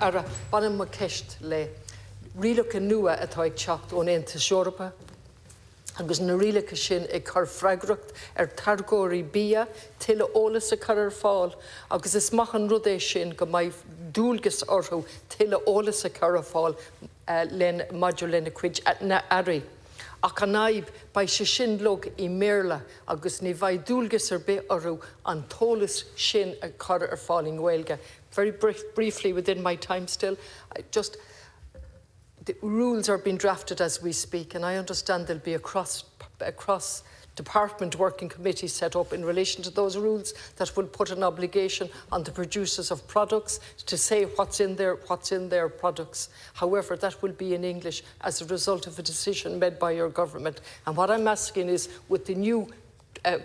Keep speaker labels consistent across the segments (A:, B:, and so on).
A: ara banan ma ceist le rilacha nua atá ag teacht ón Aontas Eorpa agus na rilacha sin ag chur freigracht tháirgeoirí bia tuilleadh eolas a chur fáil agus is maith an rud é sin go mbeidh ndualgas orthu tuilleadh eolas a chur fáil len maidir lena cuid na airí. Ach an aib by se sin log I Béarla agus ní bhaid ndualgas be orthu an tólas sin a chur fáil Gaeilge. Very briefly within my time still, the rules are being drafted as we speak, and I understand there'll be a cross-department working committee set up in relation to those rules that will put an obligation on the producers of products to say what's in their products. However, that will be in English as a result of a decision made by your government. And what I'm asking is, with the new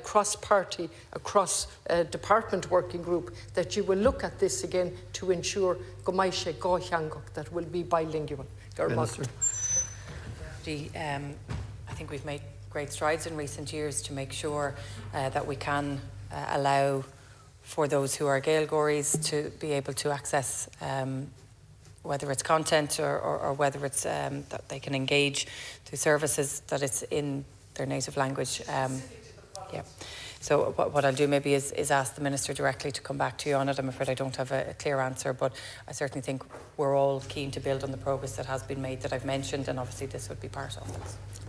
A: cross-party, cross-department working group, that you will look at this again to ensure that will be bilingual.
B: Minister.
C: I think we've made great strides in recent years to make sure that we can allow for those who are Gaeilgeoiries to be able to access whether it's content or whether it's that they can engage through services that it's in their native language. Yeah. So what I'll do maybe is ask the Minister directly to come back to you on it. I'm afraid I don't have a clear answer, but I certainly think we're all keen to build on the progress that has been made that I've mentioned, and obviously this would be part of that.